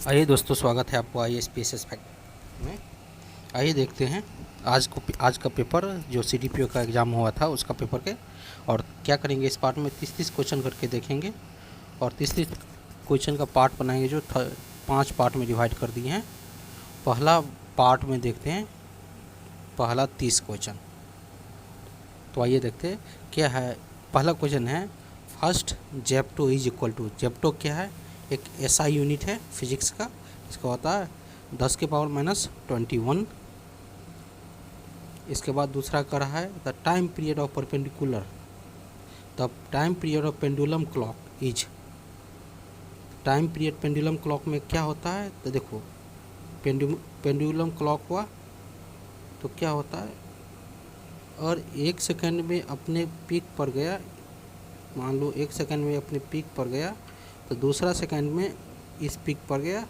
आइए दोस्तों, स्वागत है आपको I S P S S fact में। आइए देखते हैं आज का पेपर जो सी डी पी ओ का एग्ज़ाम हुआ था उसका पेपर के, और क्या करेंगे इस पार्ट में 30 क्वेश्चन करके देखेंगे। और 30 क्वेश्चन का पार्ट बनाएंगे जो 5 पार्ट में डिवाइड कर दिए हैं। पहला पार्ट में देखते हैं पहला 30 क्वेश्चन। तो आइए देखते हैं क्या है। पहला क्वेश्चन है, first zepto is equal to. Zepto क्या है? एक एसआई यूनिट है फिजिक्स का। इसका होता है 10⁻21। इसके बाद दूसरा कर रहा है the time period of perpendicular, the time period of pendulum clock is. Time period pendulum clock में क्या होता है? तो देखो, पेंडुलम क्लॉक हुआ तो क्या होता है, और 1 सेकंड में अपने पीक पर गया। मान लो 1 सेकंड में अपने पीक पर गया, तो दूसरा सेकंड में इस पीक पर गया,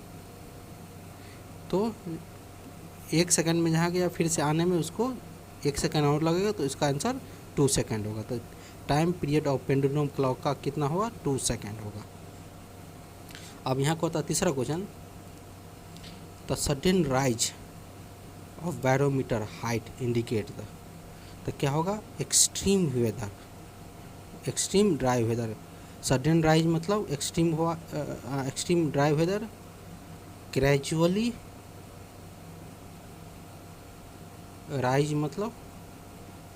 तो 1 सेकंड में जहाँ गया फिर से आने में उसको 1 सेकंड और लगेगा, तो इसका आंसर 2 सेकंड होगा। तो time period of pendulum clock का कितना होगा? 2 सेकंड होगा। अब यहाँ को होता है तीसरा question, the sudden rise of barometer height indicate the. तो क्या होगा? Extreme weather, extreme dry weather. Sudden rise मतलब एक्सट्रीम हुआ, extreme dry weather. Gradually rise मतलब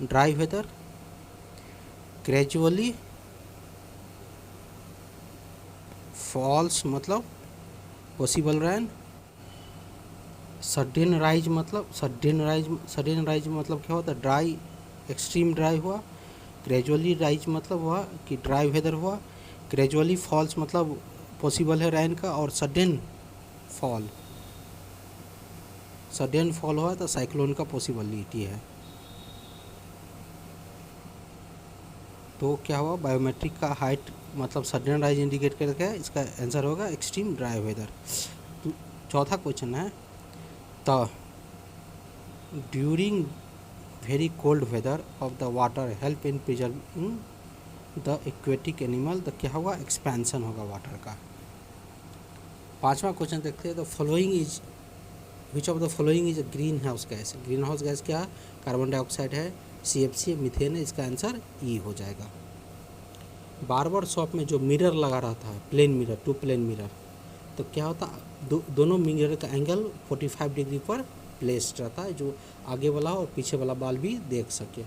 ड्राई वेदर। ग्रेजुअली फॉल्स मतलब पॉसिबल रेन। सडन राइज मतलब सडन राइज मतलब क्या होता है? ड्राई, एक्सट्रीम ड्राई हुआ। ग्रेजुअली राइज मतलब हुआ कि ड्राई वेदर हुआ। ग्रेजुअली फॉल्स मतलब पॉसिबल है रैन का। और सडन फॉल हुआ तो साइक्लोन का पॉसिबिलिटी है। तो क्या हुआ? बायोमेट्रिक का हाइट मतलब सडन राइज इंडिकेट करके इसका आंसर होगा एक्सट्रीम ड्राई वेदर। चौथा क्वेश्चन है, the during very cold weather of the water help in preserving the aquatic animal. तो क्या होगा? एक्सपेंशन होगा वाटर का। पांचवा क्वेश्चन देखते हैं, the following is which of the following is a green house gas. Green house gas क्या? Carbon dioxide है, CFC मीथेन है। इसका आंसर E हो जाएगा। बार्बर शॉप में जो मिरर लगा रहता है, प्लेन मिरर, 2 प्लेन मिरर, तो क्या होता है? दोनों मिरर का एंगल 45 डिग्री पर प्लेस्ड रहता है, जो आगे वाला और पीछे वाला बाल भी देख सके।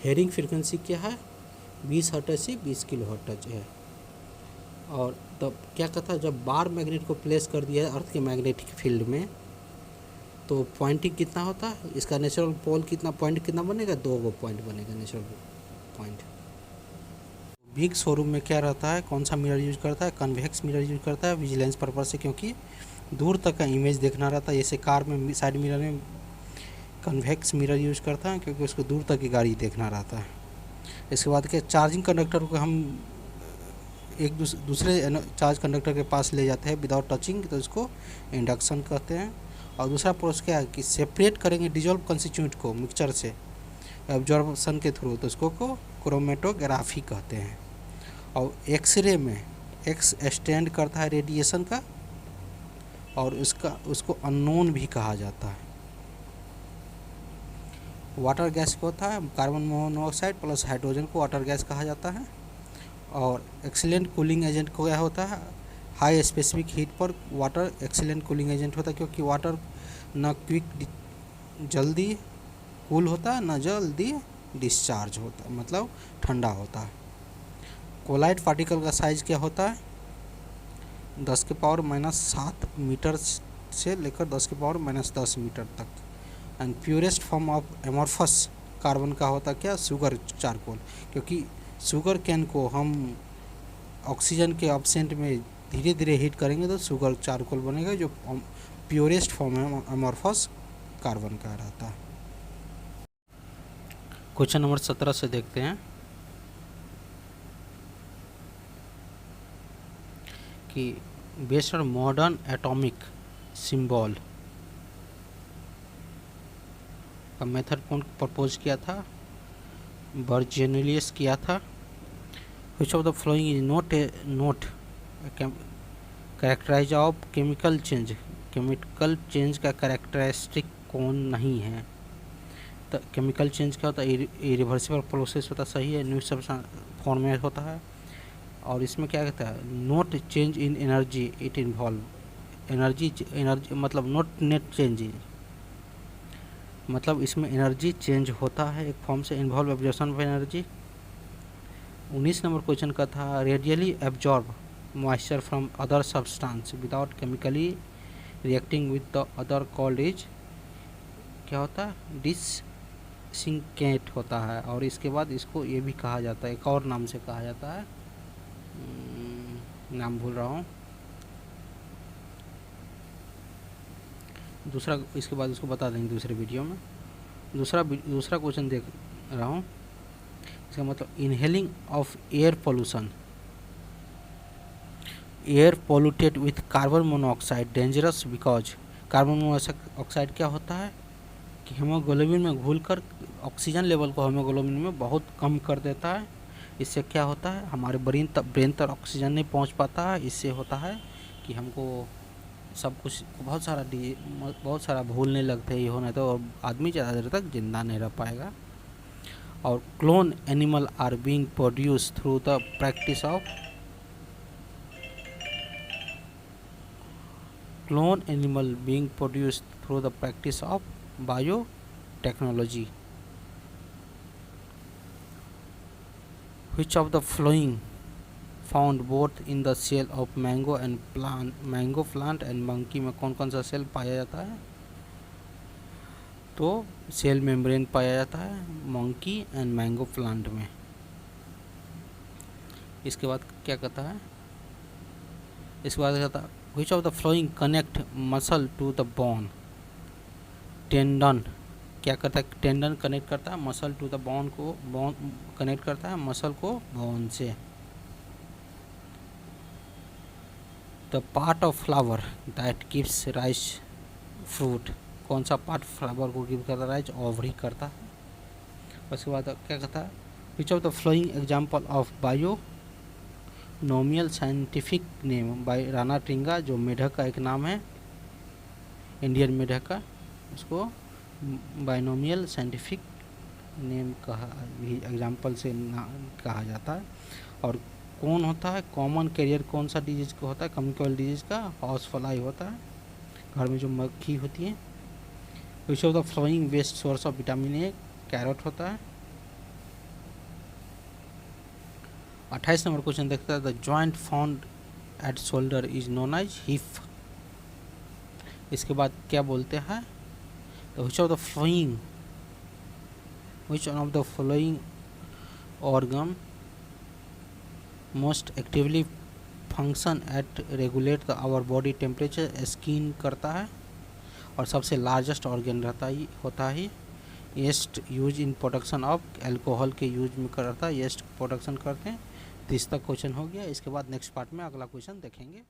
हेयरिंग फ्रीक्वेंसी क्या है? 20 हर्ट्ज से 20 किलो हर्ट्ज है। और तब क्या कहता है, जब बार मैग्नेट को प्लेस कर दिया है अर्थ के मैग्नेटिक फील्ड में, तो पॉइंटिंग कितना होता है? इसका नेचुरल पोल कितना पॉइंट कितना बनेगा? 2 पॉइंट बनेगा नेचुरल पॉइंट। बिग शोरूम में क्या रहता है? कौन सा मिरर यूज करता है? कन्वेक्स मिरर यूज करता है विजिलेंस पर्पज से, क्योंकि दूर तक का इमेज देखना रहता है। जैसे कार में साइड मिरर में कन्वेक्स मिरर यूज करता है क्योंकि उसको दूर तक की गाड़ी देखना रहता है। इसके बाद क्या, चार्जिंग कंडक्टर को हम एक दूसरे चार्ज कंडक्टर के पास ले जाते हैं विदाउट टचिंग, तो इसको इंडक्शन कहते हैं। और दूसरा प्रोसेस क्या है कि सेपरेट करेंगे डिजॉल्व कंस्टिट्यूट को मिक्सचर से एब्जॉर्बन के थ्रू, तो इसको क्रोमेटोग्राफी कहते हैं। और एक्सरे में एक्स स्टैंड करता है रेडिएशन का, और उसको अननोन भी कहा जाता है। वाटर गैस को होता है कार्बन मोनोऑक्साइड प्लस हाइड्रोजन को वाटर गैस कहा जाता है। और एक्सीलेंट कूलिंग एजेंट को क्या होता है? हाई स्पेसिफिक हीट पर वाटर एक्सीलेंट कूलिंग एजेंट होता है, क्योंकि वाटर न क्विक जल्दी कूल होता है, न जल्दी डिस्चार्ज होता है, मतलब ठंडा होता है। कोलाइड पार्टिकल का साइज क्या होता है? 10⁻⁷ मीटर से लेकर 10⁻⁻10 मीटर तक। And purest form of amorphous carbon का होता क्या? शुगर चारकोल, क्योंकि शुगर कैन को हम ऑक्सीजन के एब्सेंट में धीरे धीरे हीट करेंगे तो शुगर चारकोल बनेगा, जो प्योरेस्ट फॉर्म है एमॉर्फस कार्बन का रहता है। क्वेश्चन नंबर 17 से देखते हैं कि based on modern atomic symbol का मेथड कौन प्रपोज किया था? बर्जेनियस किया था। Which of the following is not characterize of chemical change, chemical change का कैरेक्टरिस्टिक कौन नहीं है? तो केमिकल चेंज क्या होता है? इरिवर्सिबल प्रोसेस होता है, सही है, न्यू सब्सटेंस फॉर्मेट होता है। और इसमें क्या कहता है? Note change in energy it involve, energy मतलब नोट नेट चेंज, मतलब इसमें एनर्जी चेंज होता है एक फॉर्म से, involve absorption of energy. 19 number question का था radially absorb moisture from other substance without chemically reacting with the other called is, क्या होता है? डिससिंकेट होता है। और इसके बाद इसको ये भी कहा जाता है, एक और नाम से कहा जाता है, नाम भूल रहा हूँ दूसरा, इसके बाद उसको बता देंगे दूसरे वीडियो में। दूसरा क्वेश्चन देख रहा हूँ, इसका मतलब inhaling of air pollution, air polluted with carbon monoxide dangerous because, carbon monoxide क्या होता है कि हीमोग्लोबिन में घुलकर ऑक्सीजन लेवल को हीमोग्लोबिन में बहुत कम कर देता है। इससे क्या होता है? हमारे ब्रेन तक ऑक्सीजन नहीं पहुंच पाता है। इससे होता है कि हमको सब कुछ बहुत सारा भूलने लगते हैं, ये होना तो आदमी ज़्यादा देर तक जिंदा नहीं रह पाएगा। और clone animal are being produce through the practice of, clone animal being produce through the practice of biotechnology. Which of the following found both in the cell of mango plant and monkey में कौन कौन सा cell पाया जाता है? तो cell membrane पाया जाता है मंकी एंड मैंगो प्लांट में। इसके बाद क्या कहता है? इसके बाद कहता है which of the following connect muscle to the bone, tendon क्या करता है? टेंडन कनेक्ट करता है मसल टू द बोन को, बोन कनेक्ट करता है मसल को बोन से। The part of flower that gives rice fruit, कौन सा पार्ट फ्लावर को गिव करता है? राइस ओवरी करता है। उसके बाद क्या कहता है? Which of the following example of binomial scientific name by राणा ट्रिंगा, जो मेढक का एक नाम है, इंडियन मेढक का, उसको बाइनोमियल साइंटिफिक नेम कहा भी एग्जाम्पल से कहा जाता है। और कौन होता है कॉमन कैरियर, कौन सा डिजीज का होता है? कम्युनिकेबल डिजीज का हाउस फ्लाई होता है, घर में जो मक्खी होती है। Which of the following best source of vitamin A, carrot होता है। 28 नंबर क्वेश्चन देखता है the joint found at shoulder is known as hip. इसके बाद क्या बोलते हैं? which one of the following organ most actively function at regulate our body temperature? Skin करता है और सबसे लार्जेस्ट ऑर्गन होता है yeast use in production of alcohol के यूज में करता है, येस्ट प्रोडक्शन करते हैं। तो इस तक क्वेश्चन हो गया। इसके बाद नेक्स्ट पार्ट में अगला क्वेश्चन देखेंगे।